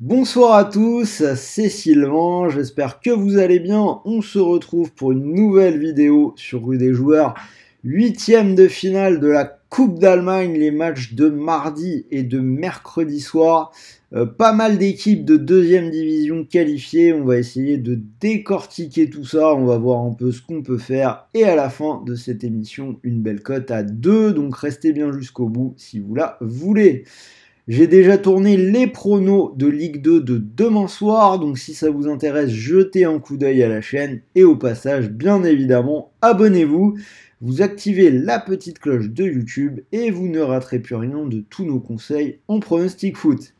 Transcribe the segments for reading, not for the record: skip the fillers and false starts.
Bonsoir à tous, c'est Sylvain, j'espère que vous allez bien. On se retrouve pour une nouvelle vidéo sur Rue des Joueurs. 8e de finale de la Coupe d'Allemagne, les matchs de mardi et de mercredi soir. Pas mal d'équipes de 2e division qualifiées, on va essayer de décortiquer tout ça, on va voir un peu ce qu'on peut faire. Et à la fin de cette émission, une belle cote à 2, donc restez bien jusqu'au bout si vous la voulez. J'ai déjà tourné les pronos de Ligue 2 de demain soir, donc si ça vous intéresse, jetez un coup d'œil à la chaîne et au passage, bien évidemment, abonnez-vous. Vous activez la petite cloche de YouTube et vous ne raterez plus rien de tous nos conseils en pronostic foot.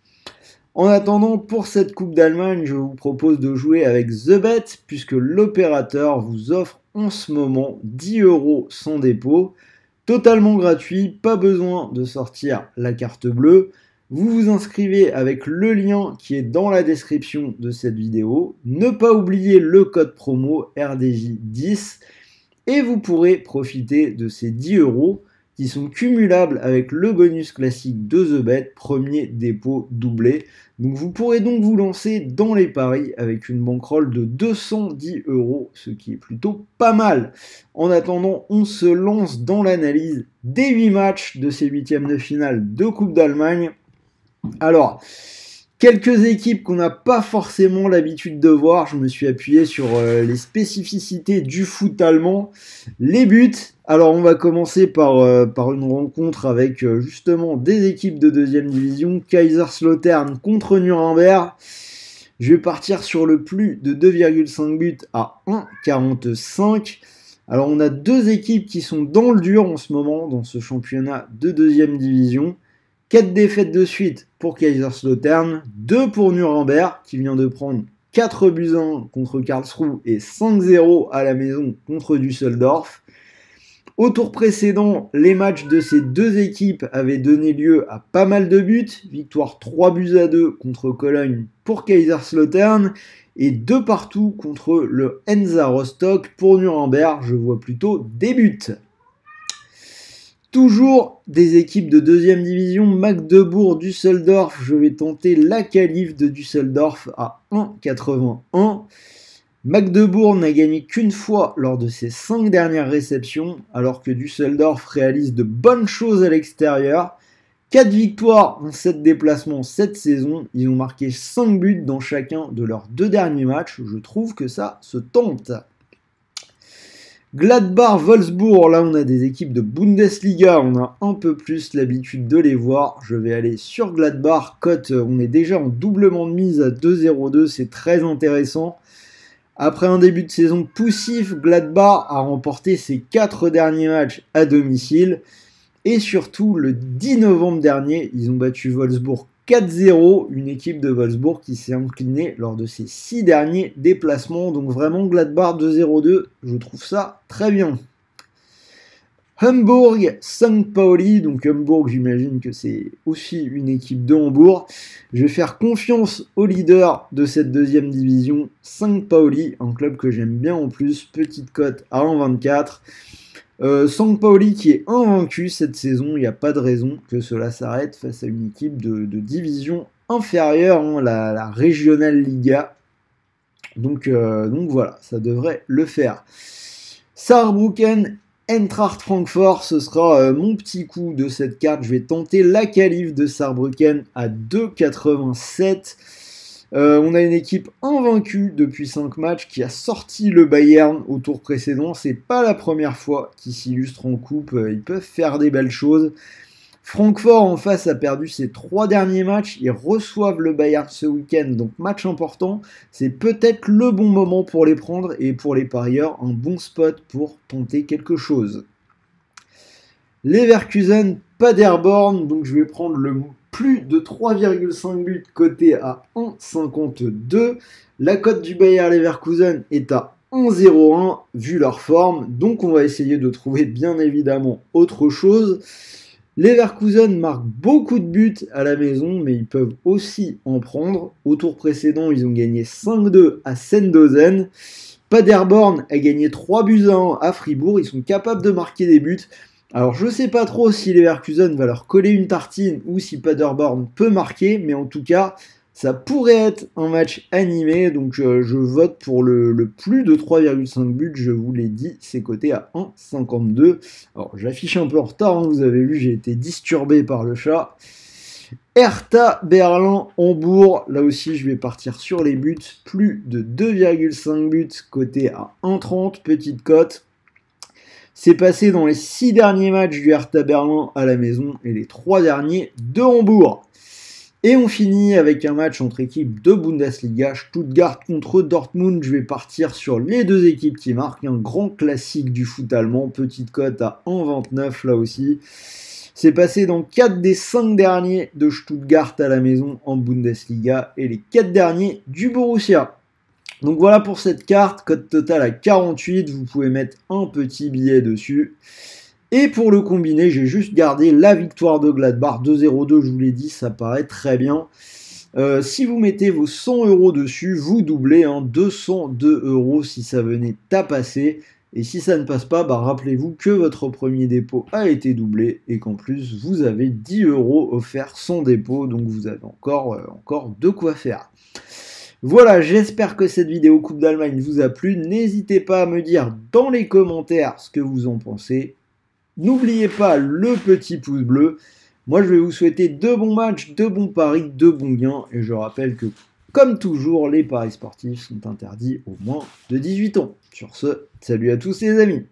En attendant, pour cette Coupe d'Allemagne, je vous propose de jouer avec TheBet puisque l'opérateur vous offre en ce moment 10 € sans dépôt, totalement gratuit, pas besoin de sortir la carte bleue. Vous vous inscrivez avec le lien qui est dans la description de cette vidéo. Ne pas oublier le code promo RDJ10 et vous pourrez profiter de ces 10 € qui sont cumulables avec le bonus classique de TheBet, premier dépôt doublé. Donc vous pourrez donc vous lancer dans les paris avec une bankroll de 210 €, ce qui est plutôt pas mal. En attendant, on se lance dans l'analyse des 8 matchs de ces 8e de finale de Coupe d'Allemagne. Alors, quelques équipes qu'on n'a pas forcément l'habitude de voir, je me suis appuyé sur les spécificités du foot allemand. Les buts, alors on va commencer par une rencontre avec justement des équipes de 2e division, Kaiserslautern contre Nuremberg. Je vais partir sur le plus de 2,5 buts à 1,45. Alors on a deux équipes qui sont dans le dur en ce moment dans ce championnat de 2e division. 4 défaites de suite pour Kaiserslautern, 2 pour Nuremberg qui vient de prendre 4 buts 1 contre Karlsruhe et 5-0 à la maison contre Düsseldorf. Au tour précédent, les matchs de ces deux équipes avaient donné lieu à pas mal de buts. Victoire 3 buts à 2 contre Cologne pour Kaiserslautern et 2 partout contre le Hansa Rostock pour Nuremberg. Je vois plutôt des buts. Toujours des équipes de 2e division, Magdebourg-Düsseldorf, je vais tenter la qualif de Düsseldorf à 1,81. Magdebourg n'a gagné qu'une fois lors de ses 5 dernières réceptions, alors que Düsseldorf réalise de bonnes choses à l'extérieur. 4 victoires en 7 déplacements cette saison, ils ont marqué 5 buts dans chacun de leurs 2 derniers matchs, je trouve que ça se tente. Gladbach-Wolfsburg, là on a des équipes de Bundesliga, on a un peu plus l'habitude de les voir. Je vais aller sur Gladbach, cote, on est déjà en doublement de mise à 2,02, c'est très intéressant. Après un début de saison poussif, Gladbach a remporté ses 4 derniers matchs à domicile. Et surtout, le 10 novembre dernier, ils ont battu Wolfsburg 4-0, une équipe de Wolfsburg qui s'est inclinée lors de ses 6 derniers déplacements. Donc vraiment, Gladbach 2-0-2, je trouve ça très bien. Hambourg-St. Pauli, donc Hambourg, j'imagine que c'est aussi une équipe de Hambourg. Je vais faire confiance au leader de cette 2e division, St. Pauli, un club que j'aime bien en plus, petite cote à 1,24. St. Pauli qui est invaincu cette saison, il n'y a pas de raison que cela s'arrête face à une équipe de division inférieure, hein, la Regional Liga. Donc voilà, ça devrait le faire. Saarbrücken, Eintracht Francfort, ce sera mon petit coup de cette carte. Je vais tenter la qualif de Saarbrücken à 2,87. On a une équipe invaincue depuis 5 matchs qui a sorti le Bayern au tour précédent. C'est pas la première fois qu'ils s'illustrent en coupe. Ils peuvent faire des belles choses. Francfort en face a perdu ses 3 derniers matchs. Ils reçoivent le Bayern ce week-end, donc match important. C'est peut-être le bon moment pour les prendre et pour les parieurs, un bon spot pour tenter quelque chose. Leverkusen, Paderborn, donc je vais prendre le plus de 3,5 buts coté à 1,52. La cote du Bayer Leverkusen est à 1,01 vu leur forme, donc on va essayer de trouver bien évidemment autre chose. Leverkusen marque beaucoup de buts à la maison, mais ils peuvent aussi en prendre. Au tour précédent, ils ont gagné 5-2 à Sandhausen. Paderborn a gagné 3 buts à 1 à Fribourg, ils sont capables de marquer des buts. Alors je sais pas trop si Leverkusen va leur coller une tartine ou si Paderborn peut marquer, mais en tout cas, Ça pourrait être un match animé, donc je vote pour le plus de 3,5 buts, je vous l'ai dit, c'est coté à 1,52. Alors j'affiche un peu en retard, hein, vous avez vu, j'ai été disturbé par le chat. Hertha Berlin-Hambourg, là aussi je vais partir sur les buts, plus de 2,5 buts, coté à 1,30, petite cote. C'est passé dans les 6 derniers matchs du Hertha Berlin à la maison et les 3 derniers de Hambourg. Et on finit avec un match entre équipes de Bundesliga, Stuttgart contre Dortmund. Je vais partir sur les deux équipes qui marquent, un grand classique du foot allemand, petite cote à 1,29 là aussi. C'est passé dans 4 des 5 derniers de Stuttgart à la maison en Bundesliga et les 4 derniers du Borussia. Donc voilà pour cette carte, cote totale à 48, vous pouvez mettre un petit billet dessus. Et pour le combiné, j'ai juste gardé la victoire de Gladbach, 2,02, je vous l'ai dit, ça paraît très bien. Si vous mettez vos 100 € dessus, vous doublez, 202 € si ça venait à passer. Et si ça ne passe pas, rappelez-vous que votre premier dépôt a été doublé et qu'en plus, vous avez 10 € offerts sans dépôt, donc vous avez encore de quoi faire. Voilà, j'espère que cette vidéo Coupe d'Allemagne vous a plu. N'hésitez pas à me dire dans les commentaires ce que vous en pensez. N'oubliez pas le petit pouce bleu. Moi, je vais vous souhaiter de bons matchs, de bons paris, de bons gains. Et je rappelle que, comme toujours, les paris sportifs sont interdits aux moins de 18 ans. Sur ce, salut à tous les amis.